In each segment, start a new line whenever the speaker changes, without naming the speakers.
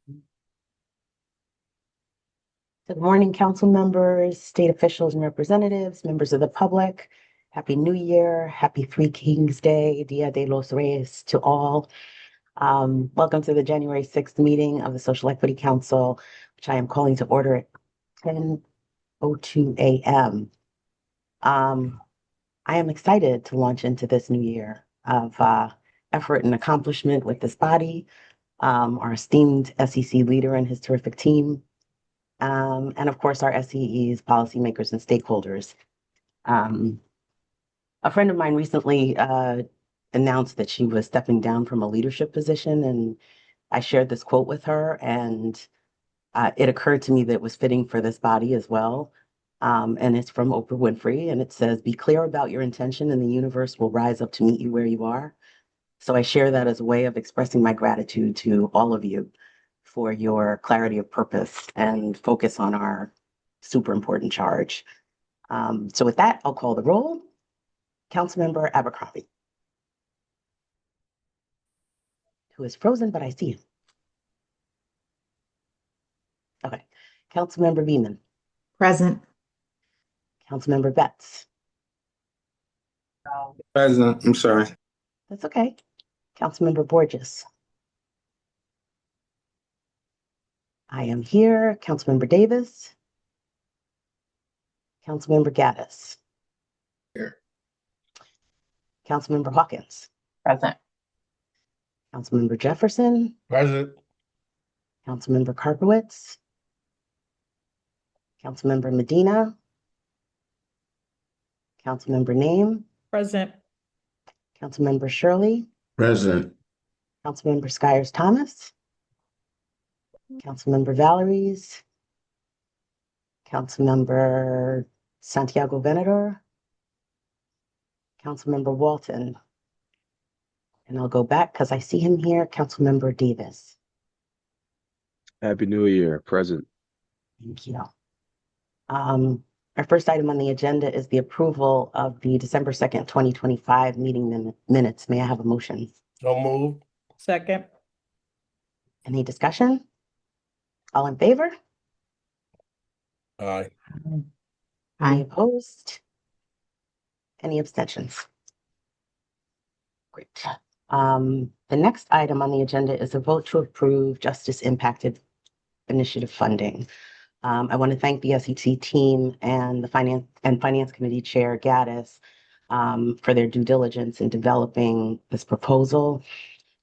Good morning, council members, state officials and representatives, members of the public. Happy New Year. Happy Three Kings Day, Dia de los Reyes to all. Welcome to the January 6th meeting of the Social Equity Council, which I am calling to order at 10:02 a.m. I am excited to launch into this new year of effort and accomplishment with this body, our esteemed SEC leader and his terrific team, and of course, our SEEs, policymakers, and stakeholders. A friend of mine recently announced that she was stepping down from a leadership position, and I shared this quote with her, and it occurred to me that it was fitting for this body as well. And it's from Oprah Winfrey, and it says, "Be clear about your intention, and the universe will rise up to meet you where you are." So I share that as a way of expressing my gratitude to all of you for your clarity of purpose and focus on our super important charge. So with that, I'll call the roll. Councilmember Abercrombie, who is frozen, but I see him. Okay. Councilmember Beeman,
Present.
Councilmember Betts.
President, I'm sorry.
That's okay. Councilmember Borges. I am here. Councilmember Davis. Councilmember Gaddis.
Here.
Councilmember Hawkins.
Present.
Councilmember Jefferson.
Present.
Councilmember Karpowitz. Councilmember Medina. Councilmember Name.
Present.
Councilmember Shirley.
President.
Councilmember Skyers Thomas. Councilmember Valeries. Councilmember Santiago Venador. Councilmember Walton. And I'll go back because I see him here. Councilmember Davis.
Happy New Year, present.
Thank you. Our first item on the agenda is the approval of the December 2nd, 2025 meeting minutes. May I have a motion?
So moved.
Second.
Any discussion? All in favor?
Aye.
Any opposed? Any abstentions? Great. The next item on the agenda is a vote to approve Justice Impacted Initiative funding. I want to thank the SEC team and the Finance Committee Chair Gaddis for their due diligence in developing this proposal.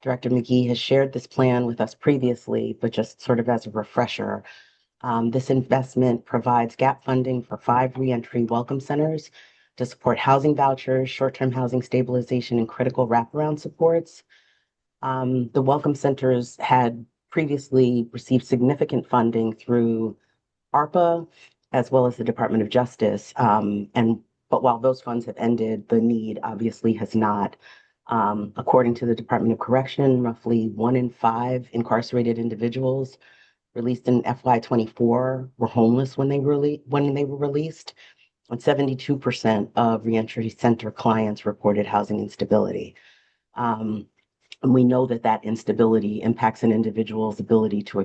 Director McGee has shared this plan with us previously, but just sort of as a refresher, this investment provides gap funding for 5 reentry welcome centers to support housing vouchers, short-term housing stabilization, and critical wraparound supports. The welcome centers had previously received significant funding through ARPA, as well as the Department of Justice. But while those funds have ended, the need obviously has not. According to the Department of Correction, roughly 1 in 5 incarcerated individuals released in FY24 were homeless when they were released, and 72% of reentry center clients reported housing instability. And we know that that instability impacts an individual's ability to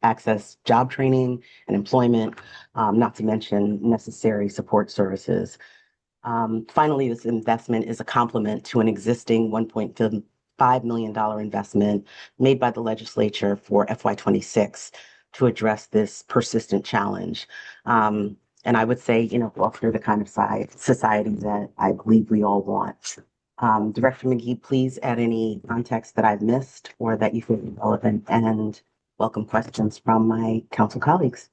access job training and employment, not to mention necessary support services. Finally, this investment is a complement to an existing $1.5 million investment made by the legislature for FY26 to address this persistent challenge. And I would say, foster the kind of society that I believe we all want. Director McGee, please add any context that I've missed or that you feel relevant, and welcome questions from my council colleagues.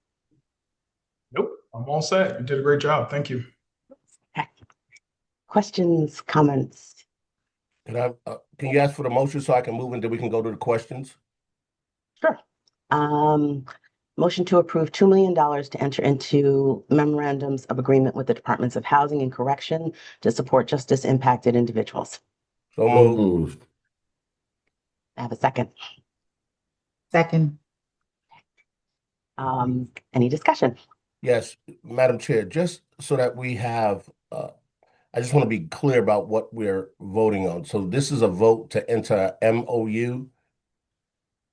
Nope, I'm all set. You did a great job. Thank you.
Okay. Questions, comments?
Can you ask for the motion so I can move and then we can go to the questions?
Sure. Motion to approve $2 million to enter into memorandums of agreement with the Departments of Housing and Correction to support justice impacted individuals.
So moved.
I have a second.
Second.
Any discussion?
Yes, Madam Chair, just so that we have, I just want to be clear about what we're voting on. So this is a vote to enter MOU.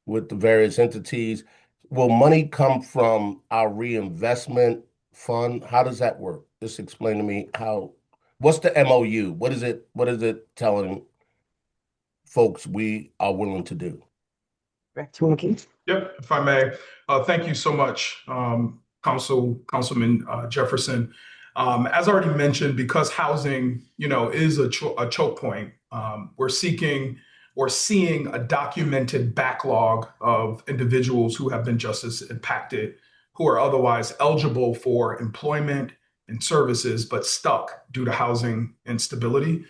with the various entities. Will money come from our reinvestment fund? How does that work? Just explain to me what's the MOU? What is it telling folks we are willing to do?
Director McGee?
Yep, if I may. Thank you so much, Councilman Jefferson. As already mentioned, because housing, is a choke point, we're seeing a documented backlog of individuals who have been justice impacted, who are otherwise eligible for employment and services, but stuck due to housing instability.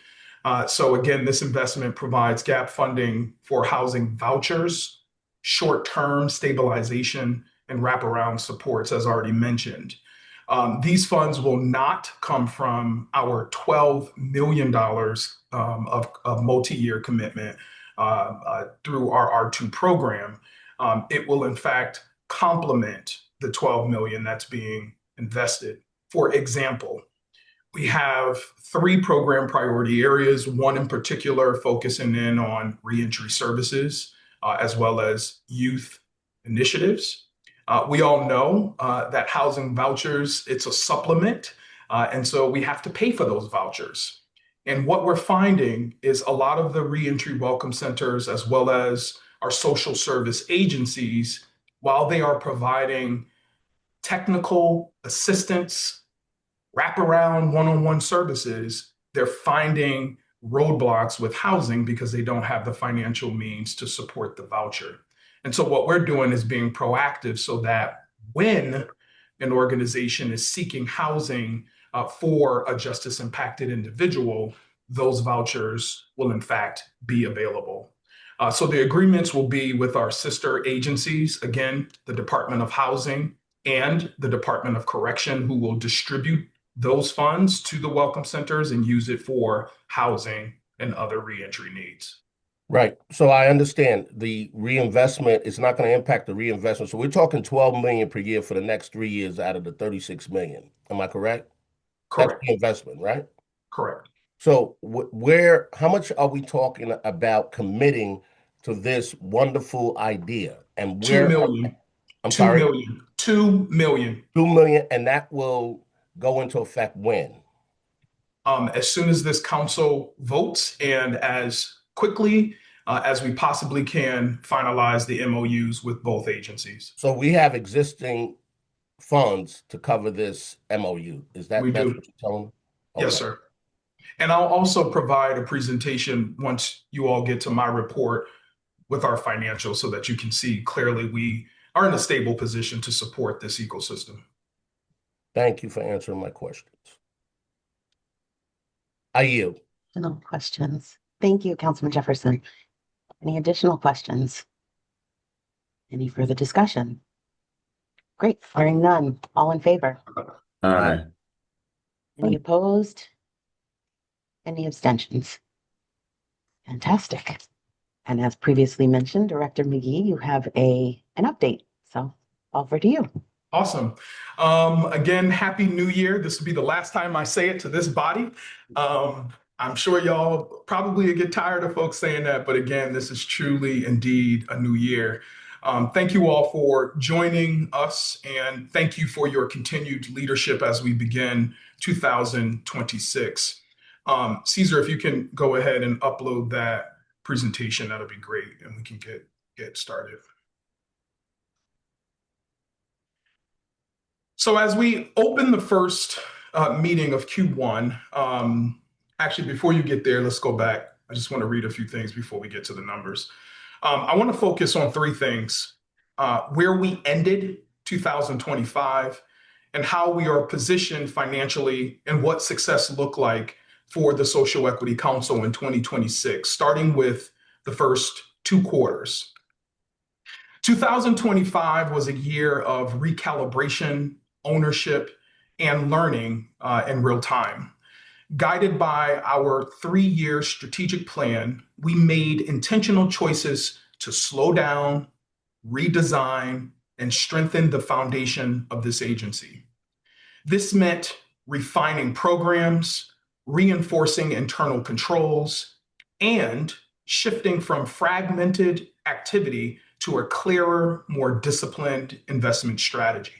So again, this investment provides gap funding for housing vouchers, short-term stabilization, and wraparound supports, as already mentioned. These funds will not come from our $12 million of multi-year commitment through our R2 program. It will, in fact, complement the $12 million that's being invested. For example, we have 3 program priority areas, one in particular focusing in on reentry services, as well as youth initiatives. We all know that housing vouchers, it's a supplement, and so we have to pay for those vouchers. And what we're finding is a lot of the reentry welcome centers, as well as our social service agencies, while they are providing technical assistance, wraparound one-on-one services, they're finding roadblocks with housing because they don't have the financial means to support the voucher. And so what we're doing is being proactive so that when an organization is seeking housing for a justice impacted individual, those vouchers will in fact be available. So the agreements will be with our sister agencies, again, the Department of Housing and the Department of Correction, who will distribute those funds to the welcome centers and use it for housing and other reentry needs.
Right. So I understand the reinvestment is not going to impact the reinvestment. So we're talking 12 million per year for the next 3 years out of the 36 million. Am I correct?
Correct.
That's the investment, right?
Correct.
So how much are we talking about committing to this wonderful idea? And
2 million.
I'm
2
sorry,
million. 2 million.
2 million, and that will go into effect when?
As soon as this council votes and as quickly as we possibly can finalize the MOUs with both agencies.
So we have existing funds to cover this MOU. Is that
We
that's
do.
what you're telling me?
Yes,
Okay.
sir. And I'll also provide a presentation once you all get to my report with our financials so that you can see clearly we are in a stable position to support this ecosystem.
Thank you for answering my questions. I yield.
No questions. Thank you, Councilman Jefferson. Any additional questions? Any further discussion? Great, hearing none. All in favor?
Aye.
Any opposed? Any abstentions? Fantastic. And as previously mentioned, Director McGee, you have an update. So over to you.
Awesome. Again, Happy New Year. This will be the last time I say it to this body. I'm sure y'all probably get tired of folks saying that, but again, this is truly indeed a new year. Thank you all for joining us, and thank you for your continued leadership as we begin 2026. Caesar, if you can go ahead and upload that presentation, that'll be great, and we can get started. So as we open the first meeting of Q1, actually, before you get there, let's go back. I just want to read a few things before we get to the numbers. I want to focus on 3 things: where we ended 2025 and how we are positioned financially and what success looked like for the Social Equity Council in 2026, starting with the first 2 quarters. 2025 was a year of recalibration, ownership, and learning in real time. Guided by our 3-year strategic plan, we made intentional choices to slow down, redesign, and strengthen the foundation of this agency. This meant refining programs, reinforcing internal controls, and shifting from fragmented activity to a clearer, more disciplined investment strategy.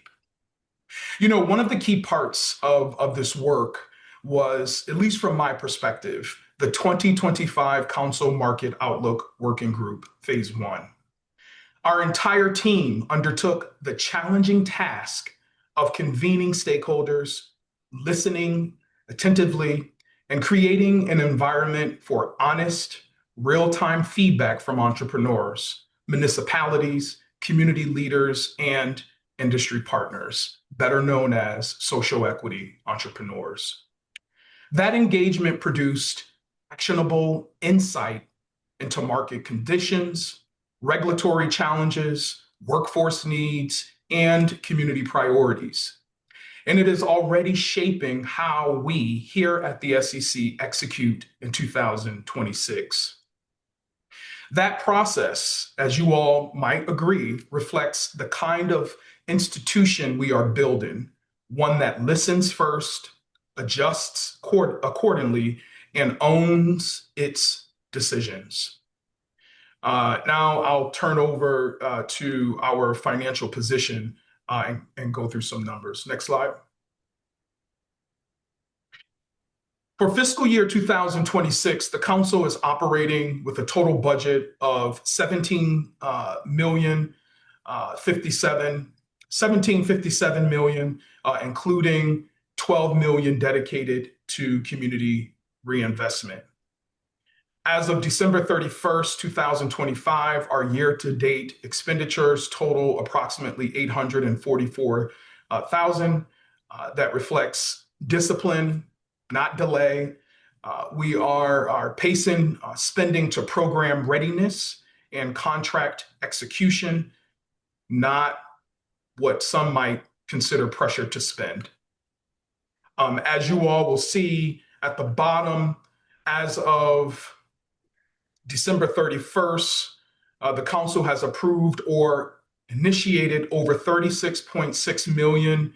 You know, one of the key parts of this work was, at least from my perspective, the 2025 Council Market Outlook Working Group, Phase 1. Our entire team undertook the challenging task of convening stakeholders, listening attentively, and creating an environment for honest, real-time feedback from entrepreneurs, municipalities, community leaders, and industry partners, better known as social equity entrepreneurs. That engagement produced actionable insight into market conditions, regulatory challenges, workforce needs, and community priorities. And it is already shaping how we here at the SEC execute in 2026. That process, as you all might agree, reflects the kind of institution we are building, one that listens first, adjusts accordingly, and owns its decisions. Now I'll turn over to our financial position and go through some numbers. Next slide. For fiscal year 2026, the council is operating with a total budget of $1757 million, including $12 million dedicated to community reinvestment. As of December 31st, 2025, our year-to-date expenditures total approximately $844,000. That reflects discipline, not delay. We are pacing spending to program readiness and contract execution, not what some might consider pressure to spend. As you all will see at the bottom, as of December 31st, the council has approved or initiated over $36.6 million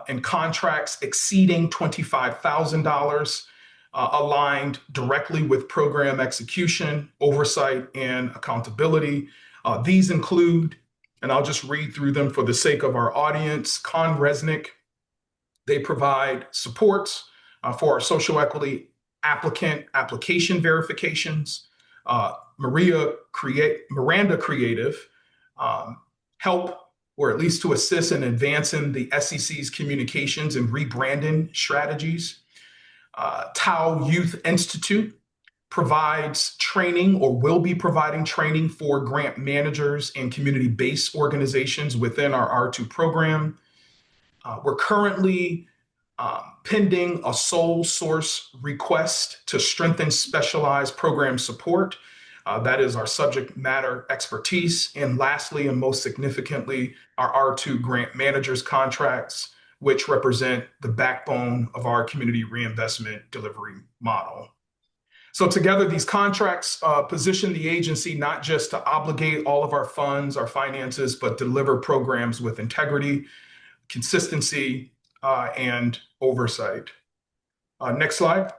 in contracts exceeding $25,000, aligned directly with program execution, oversight, and accountability. These include, and I'll just read through them for the sake of our audience, ConResnick. They provide support for our social equity application verifications. Miranda Creative help, or at least to assist in advancing the SEC's communications and rebranding strategies. Tau Youth Institute provides training, or will be providing training, for grant managers and community-based organizations within our R2 program. We're currently pending a sole source request to strengthen specialized program support. That is our subject matter expertise. And lastly, and most significantly, our R2 grant managers contracts, which represent the backbone of our community reinvestment delivery model. So together, these contracts position the agency not just to obligate all of our funds, our finances, but deliver programs with integrity, consistency, and oversight. Next slide.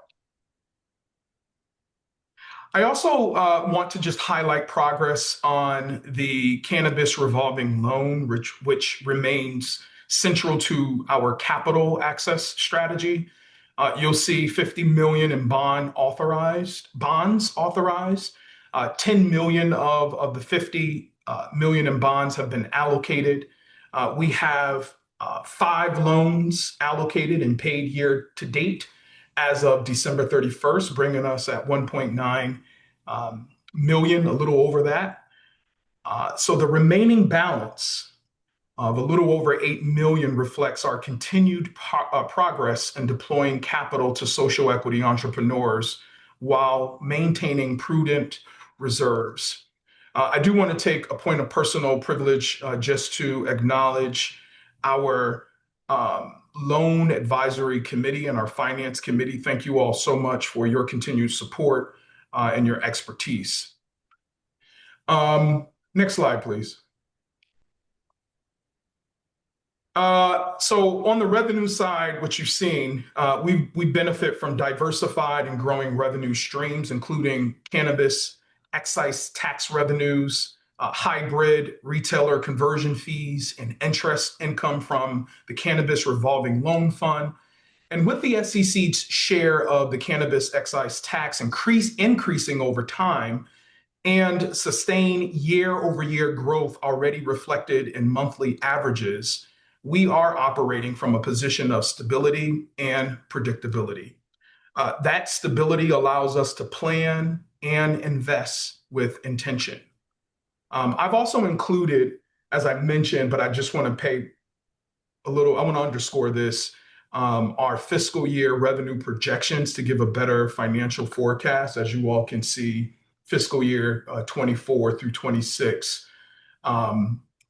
I also want to just highlight progress on the cannabis revolving loan, which remains central to our capital access strategy. You'll see $50 million in bonds authorized. 10 million of the 50 million in bonds have been allocated. We have 5 loans allocated and paid year to date as of December 31st, bringing us at 1.9 million, a little over that. So the remaining balance of a little over 8 million reflects our continued progress in deploying capital to social equity entrepreneurs while maintaining prudent reserves. I do want to take a point of personal privilege just to acknowledge our loan advisory committee and our finance committee. Thank you all so much for your continued support and your expertise. Next slide, please. So on the revenue side, what you've seen, we benefit from diversified and growing revenue streams, including cannabis excise tax revenues, hybrid retailer conversion fees, and interest income from the Cannabis Revolving Loan Fund. And with the SEC's share of the cannabis excise tax increasing over time and sustained year-over-year growth already reflected in monthly averages, we are operating from a position of stability and predictability. That stability allows us to plan and invest with intention. I've also included, as I mentioned, but I just want to I want to underscore this, our fiscal year revenue projections to give a better financial forecast. As you all can see, fiscal year 24 through 26.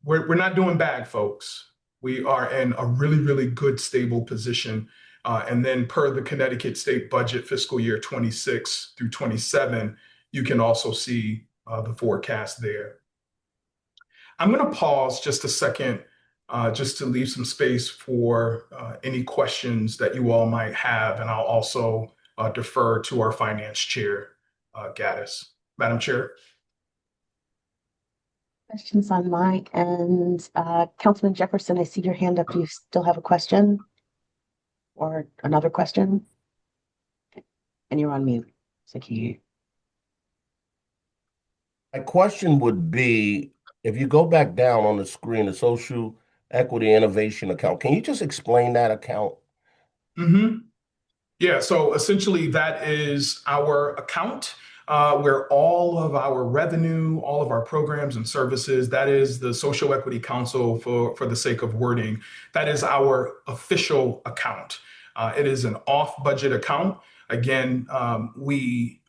We're not doing bad, folks. We are in a really, really good, stable position. And then per the Connecticut State Budget, fiscal year 26 through 27, you can also see the forecast there. I'm going to pause just a second just to leave some space for any questions that you all might have. And I'll also defer to our finance chair, Gaddis. Madam Chair.
Questions on my end. Councilman Jefferson, I see your hand up. Do you still have a question? Or another question? And you're on mute. So can you?
My question would be, if you go back down on the screen, the Social Equity Innovation account, can you just explain that account?
Yeah, so essentially that is our account where all of our revenue, all of our programs and services, that is the Social Equity Council for the sake of wording, that is our official account. It is an off-budget account. Again, we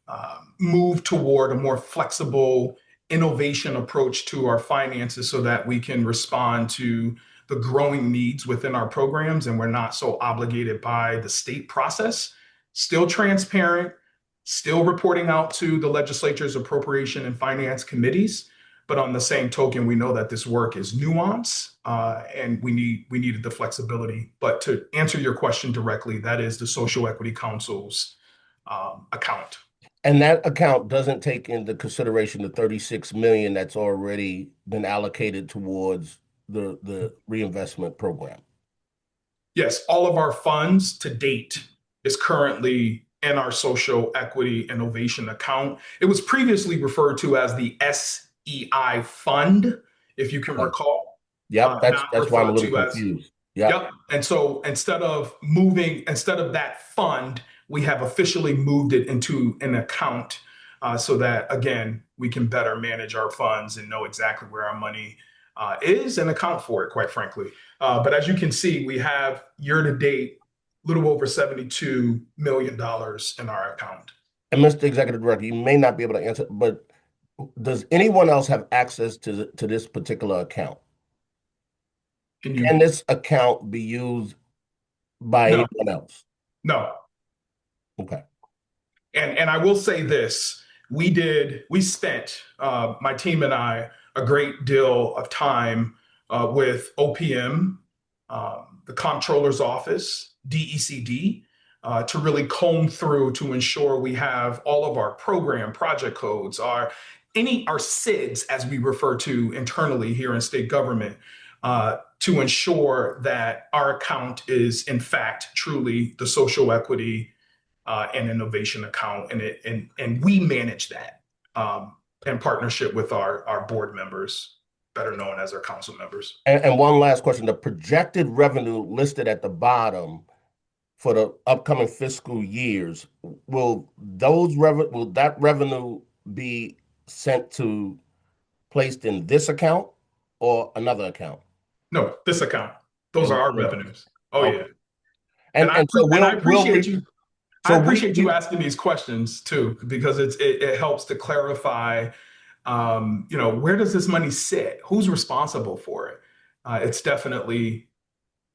move toward a more flexible innovation approach to our finances so that we can respond to the growing needs within our programs, and we're not so obligated by the state process. Still transparent, still reporting out to the legislature's appropriation and finance committees. But on the same token, we know that this work is nuance, and we needed the flexibility. But to answer your question directly, that is the Social Equity Council's account.
And that account doesn't take into consideration the 36 million that's already been allocated towards the reinvestment program.
Yes, all of our funds to date is currently in our Social Equity Innovation account. It was previously referred to as the SEI Fund, if you can recall.
Yep, that's why I'm a little confused.
Yep. And so instead of that fund, we have officially moved it into an account so that, again, we can better manage our funds and know exactly where our money is and account for it, quite frankly. But as you can see, we have year to date, a little over $72 million in our account.
And Mr. Executive Director, you may not be able to answer, but does anyone else have access to this particular account? Can this account be used by anyone else?
No.
Okay.
And I will say this, we spent, my team and I, a great deal of time with OPM, the Comptroller's Office, DECD, to really comb through to ensure we have all of our program project codes, our SIDs, as we refer to internally here in state government, to ensure that our account is, in fact, truly the Social Equity and Innovation account, and we manage that in partnership with our board members, better known as our council members.
And one last question: the projected revenue listed at the bottom for the upcoming fiscal years, will that revenue be placed in this account or another account?
No, this account. Those are our revenues. Oh, okay. Yeah.
And
I appreciate you. I appreciate you asking these questions too, because it helps to clarify, where does this money sit? Who's responsible for it? It's definitely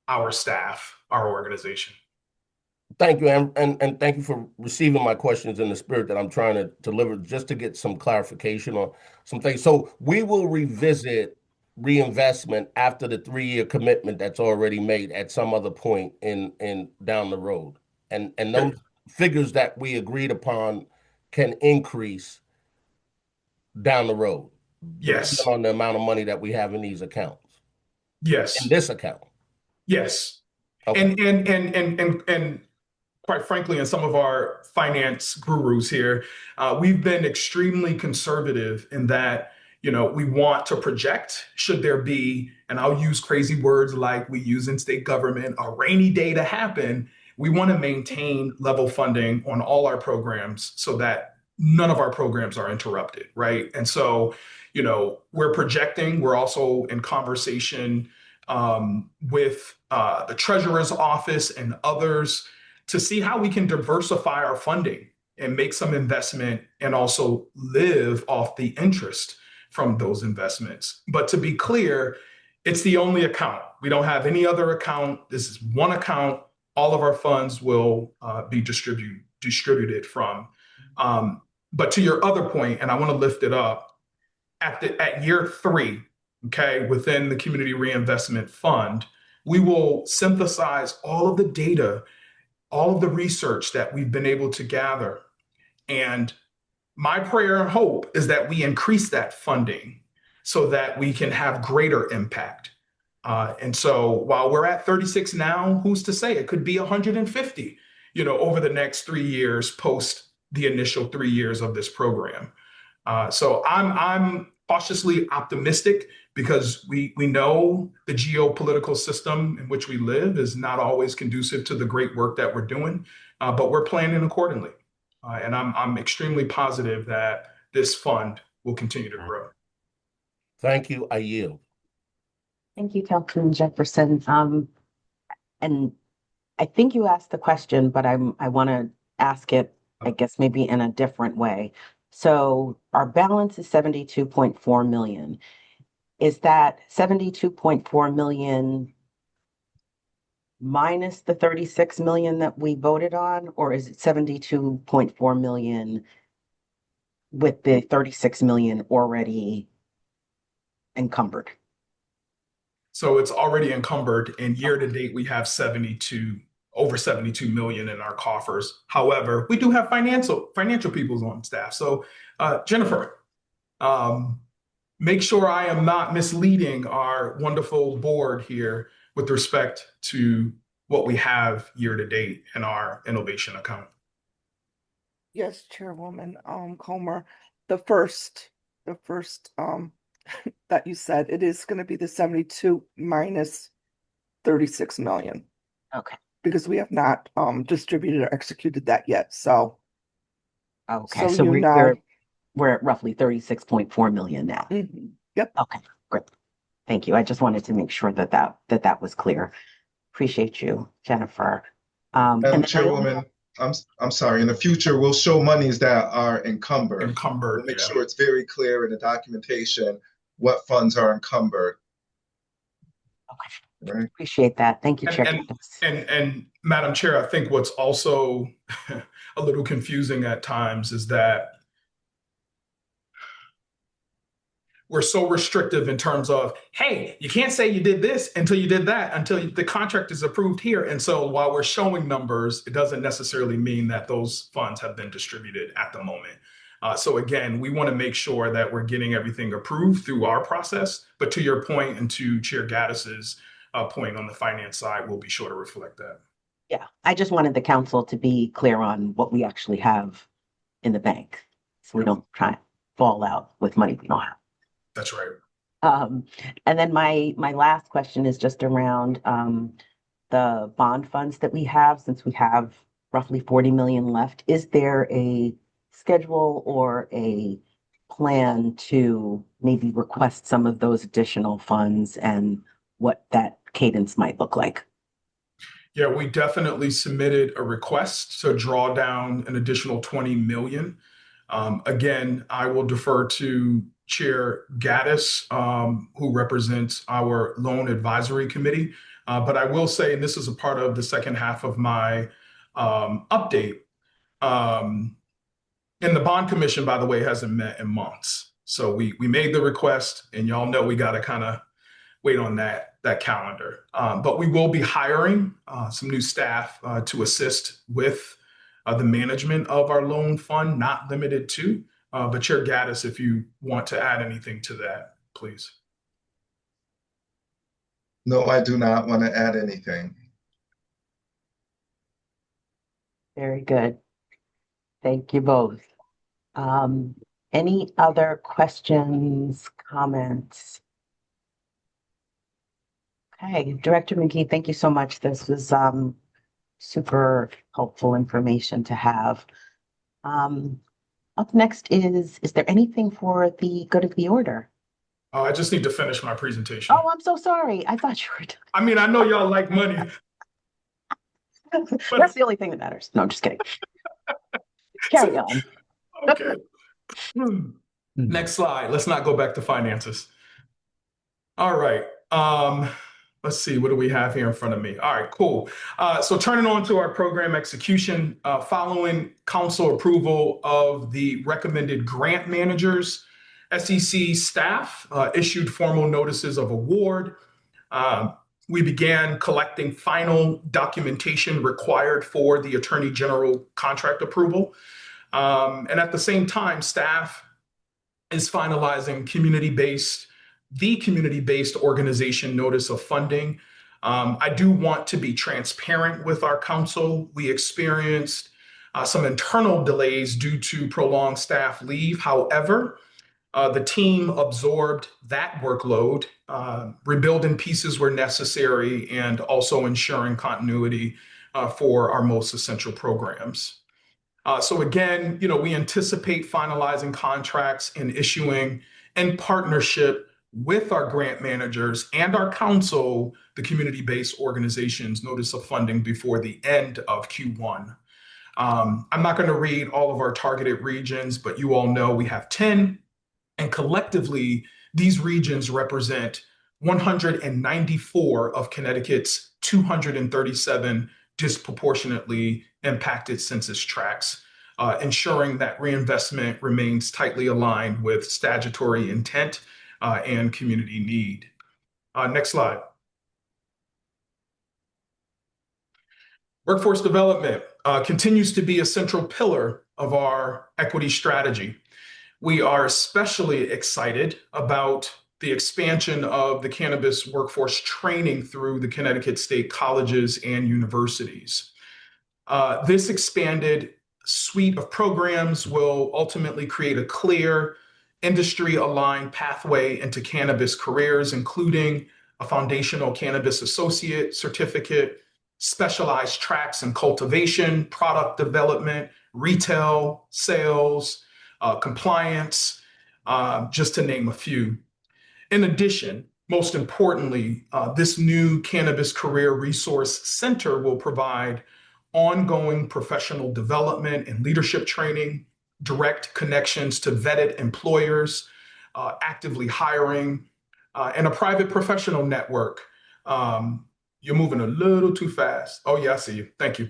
our staff, our organization.
Thank you, and thank you for receiving my questions in the spirit that I'm trying to deliver, just to get some clarification on some things. So we will revisit reinvestment after the 3-year commitment that's already made at some other point in down the road, and those figures that we agreed upon can increase down the road.
Yes.
on the amount of money that we have in these accounts, in
Yes.
this account.
Yes.
Okay.
And quite frankly, and some of our finance gurus here, we've been extremely conservative in that, we want to project should there be, and I'll use crazy words like we use in state government, a rainy day to happen. We want to maintain level funding on all our programs so that none of our programs are interrupted, right? And so, we're projecting, we're also in conversation with the treasurer's office and others to see how we can diversify our funding and make some investment and also live off the interest from those investments. But to be clear, it's the only account. We don't have any other account. This is one account. All of our funds will be distributed from. But to your other point, and I want to lift it up, at year 3, okay, within the Community Reinvestment Fund, we will synthesize all of the data, all of the research that we've been able to gather. And my prayer and hope is that we increase that funding so that we can have greater impact. And so while we're at 36 now, who's to say it could be 150, over the next 3 years post the initial 3 years of this program. So I'm cautiously optimistic because we know the geopolitical system in which we live is not always conducive to the great work that we're doing, but we're planning accordingly. And I'm extremely positive that this fund will continue to grow.
Thank you. I yield.
Thank you, Councilman Jefferson. And I think you asked the question, but I want to ask it, I guess, maybe in a different way. So our balance is 72.4 million. Is that 72.4 million minus the 36 million that we voted on, or is it 72.4 million with the 36 million already encumbered?
So it's already encumbered, and year to date, we have over 72 million in our coffers. However, we do have financial people on staff. So Jennifer, make sure I am not misleading our wonderful board here with respect to what we have year to date in our innovation account.
Yes, Chairwoman Comer, the first that you said, it is going to be the 72 minus 36 million.
Okay.
Because we have not distributed or executed that yet. So
Okay.
So
So
you
we're
know.
we're at roughly 36.4 million now.
Yep.
Okay, great. Thank you. I just wanted to make sure that was clear. Appreciate you, Jennifer. And then
Chairwoman, I'm sorry. In the future, we'll show monies that are encumbered.
Encumbered,
We'll make
yeah.
sure it's very clear in the documentation what funds are encumbered.
Okay.
Right.
Appreciate that. Thank you, Chair.
And Madam Chair, I think what's also a little confusing at times is that we're so restrictive in terms of, hey, you can't say you did this until you did that, until the contract is approved here. And so while we're showing numbers, it doesn't necessarily mean that those funds have been distributed at the moment. So again, we want to make sure that we're getting everything approved through our process. But to your point and to Chair Gaddis's point on the finance side, we'll be sure to reflect that.
Yeah, I just wanted the council to be clear on what we actually have in the bank, so we don't try and fall out with money we don't have.
That's right.
And then my last question is just around the bond funds that we have, since we have roughly 40 million left. Is there a schedule or a plan to maybe request some of those additional funds and what that cadence might look like?
Yeah, we definitely submitted a request to draw down an additional 20 million. Again, I will defer to Chair Gaddis, who represents our loan advisory committee. But I will say, and this is a part of the second half of my update, and the bond commission, by the way, hasn't met in months. So we made the request, and y'all know we got to kind of wait on that calendar. But we will be hiring some new staff to assist with the management of our loan fund, not limited to, But Chair Gaddis, if you want to add anything to that, please.
No, I do not want to add anything.
Very good. Thank you both. Any other questions, comments? Okay, Director McGee, thank you so much. This was super helpful information to have. Up next is there anything for the good of the order?
I just need to finish my presentation.
Oh, I'm so sorry. I thought you were done.
I mean, I know y'all like money.
That's the only thing that matters. No, I'm just kidding. Carry on.
Okay. Next slide. Let's not go back to finances. All right. Let's see. What do we have here in front of me? All right, cool. So turning on to our program execution, following council approval of the recommended grant managers, SEC staff issued formal notices of award. We began collecting final documentation required for the Attorney General contract approval. And at the same time, staff is finalizing the community-based organization notice of funding. I do want to be transparent with our council. We experienced some internal delays due to prolonged staff leave. However, the team absorbed that workload, rebuilding pieces where necessary, and also ensuring continuity for our most essential programs. So again, we anticipate finalizing contracts and issuing in partnership with our grant managers and our council, the community-based organizations notice of funding before the end of Q1. I'm not going to read all of our targeted regions, but you all know we have 10. And collectively, these regions represent 194 of Connecticut's 237 disproportionately impacted census tracts, ensuring that reinvestment remains tightly aligned with statutory intent and community need. Next slide. Workforce development continues to be a central pillar of our equity strategy. We are especially excited about the expansion of the cannabis workforce training through the Connecticut State colleges and universities. This expanded suite of programs will ultimately create a clear, industry-aligned pathway into cannabis careers, including a foundational cannabis associate certificate, specialized tracks in cultivation, product development, retail, sales, compliance, just to name a few. In addition, most importantly, this new Cannabis Career Resource Center will provide ongoing professional development and leadership training, direct connections to vetted employers, actively hiring, and a private professional network. You're moving a little too fast. Oh, yeah, I see you. Thank you.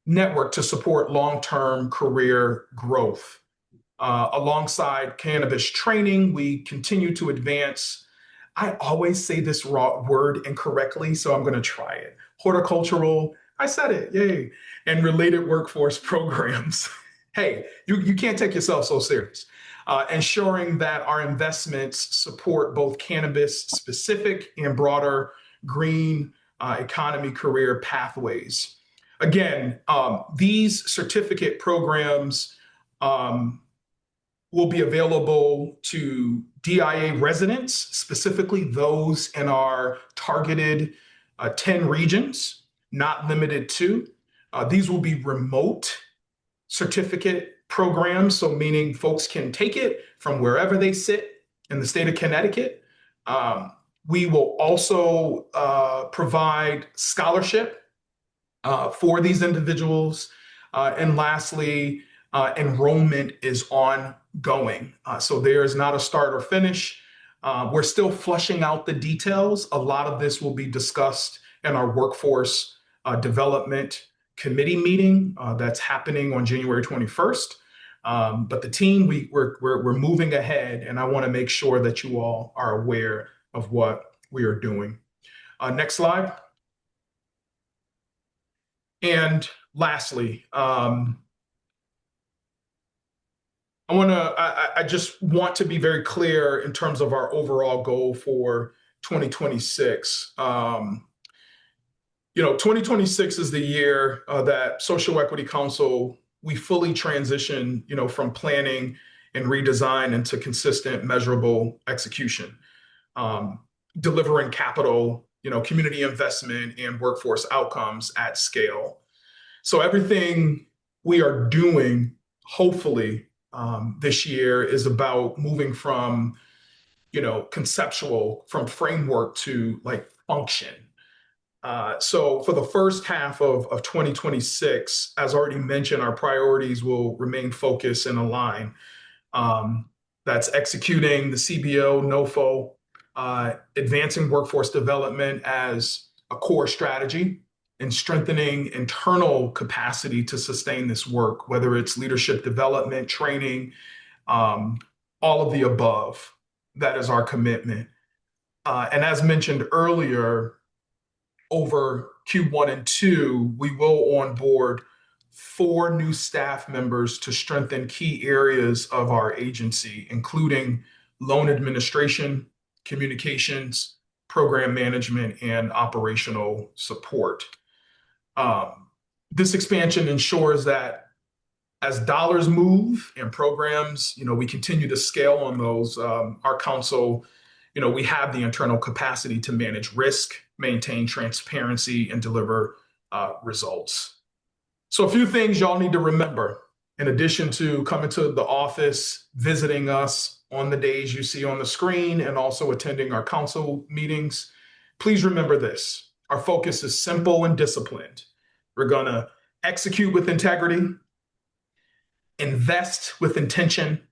Network to support long-term career growth. Alongside cannabis training, we continue to advance. I always say this word incorrectly, so I'm going to try it. Horticultural, I said it, yay, and related workforce programs. Hey, you can't take yourself so serious. Ensuring that our investments support both cannabis-specific and broader green economy career pathways. Again, these certificate programs will be available to DIA residents, specifically those in our targeted 10 regions, not limited to. These will be remote certificate programs, so meaning folks can take it from wherever they sit in the state of Connecticut. We will also provide scholarship for these individuals. And lastly, enrollment is ongoing. So there is not a start or finish. We're still fleshing out the details. A lot of this will be discussed in our workforce development committee meeting that's happening on January 21st. But the team, we're moving ahead, and I want to make sure that you all are aware of what we are doing. Next slide. And lastly, I just want to be very clear in terms of our overall goal for 2026. 2026 is the year that Social Equity Council, we fully transition, from planning and redesign into consistent, measurable execution, delivering capital, community investment and workforce outcomes at scale. So everything we are doing, hopefully, this year is about moving from, conceptual, from framework to like function. So for the first half of 2026, as already mentioned, our priorities will remain focused and aligned. That's executing the CBO, NOFO, advancing workforce development as a core strategy, and strengthening internal capacity to sustain this work, whether it's leadership development, training, all of the above. That is our commitment. And as mentioned earlier, over Q1 and 2, we will onboard 4 new staff members to strengthen key areas of our agency, including loan administration, communications, program management, and operational support. This expansion ensures that as dollars move and programs, we continue to scale on those, our council, we have the internal capacity to manage risk, maintain transparency, and deliver results. So a few things y'all need to remember, in addition to coming to the office, visiting us on the days you see on the screen, and also attending our council meetings. Please remember this: our focus is simple and disciplined. We're gonna execute with integrity, invest with intention,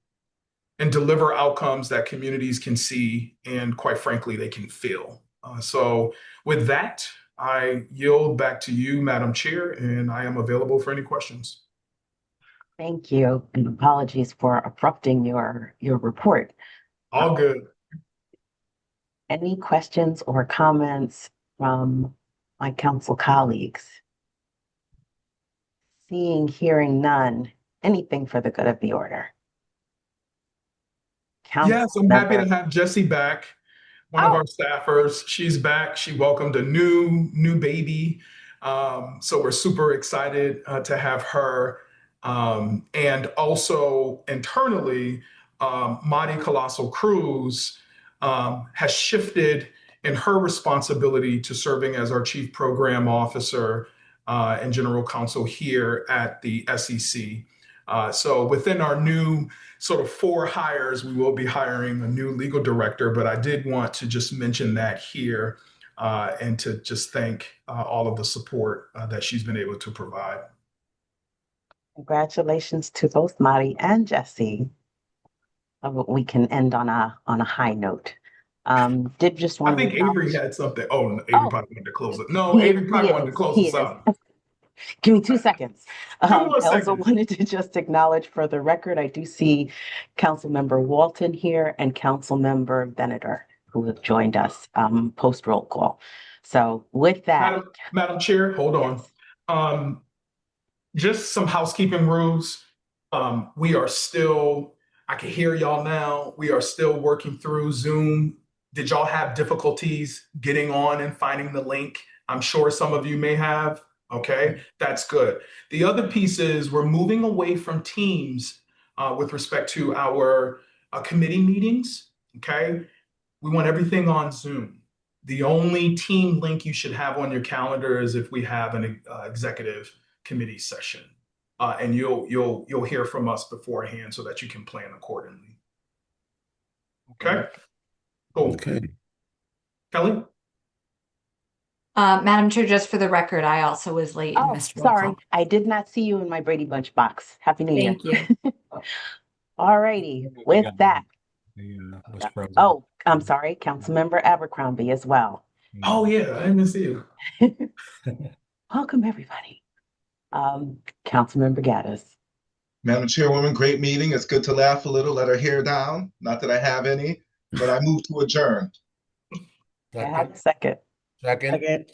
and deliver outcomes that communities can see and, quite frankly, they can feel. So with that, I yield back to you, Madam Chair, and I am available for any questions.
Thank you, and apologies for interrupting your report.
All good.
Any questions or comments from my council colleagues? Seeing, hearing none, anything for the good of the order?
Yes, I'm happy to
Councilmember-
have Jessie back, one of our staffers. She's back. She welcomed a new baby. So we're super excited to have her. And also internally, Madi Colossal Cruz has shifted in her responsibility to serving as our Chief Program Officer and General Counsel here at the SEC. So within our new sort of 4 hires, we will be hiring a new legal director, but I did want to just mention that here and to just thank all of the support that she's been able to provide.
Congratulations to both Madi and Jessie. We can end on a high note. Did just want
I think
to
Avery had something. Oh, Avery probably wanted to close it. No, Avery probably wanted to close us out.
Give me 2 seconds. I
2 more
also
seconds.
wanted to just acknowledge for the record, I do see Councilmember Walton here and Councilmember Venator, who have joined us post roll call. So with that,
Madam Chair, hold on. Just some housekeeping rules. We are still, I can hear y'all now. We are still working through Zoom. Did y'all have difficulties getting on and finding the link? I'm sure some of you may have. Okay, that's good. The other piece is we're moving away from Teams with respect to our committee meetings. Okay, we want everything on Zoom. The only team link you should have on your calendar is if we have an executive committee session, and you'll hear from us beforehand so that you can plan accordingly. Okay, cool.
Okay.
Kelly.
Madam Chair, just for the record, I also was late and missed roll
sorry,
call.
I did not see you in my Brady Bunch box. Happy New Year.
Thank you.
All righty, with that. Oh, I'm sorry, Councilmember Abercrombie as well.
Oh yeah, I didn't see you.
Welcome, everybody. Councilmember Gaddis.
Madam Chairwoman, great meeting. It's good to laugh a little, let her hair down. Not that I have any, but I move to adjourn.
I have a second.
Second.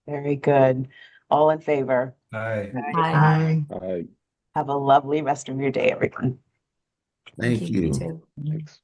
Very good. All in favor?
Aye.
Aye.
Aye.
Have a lovely rest of your day, everyone.
Thank you.
too.
Thanks.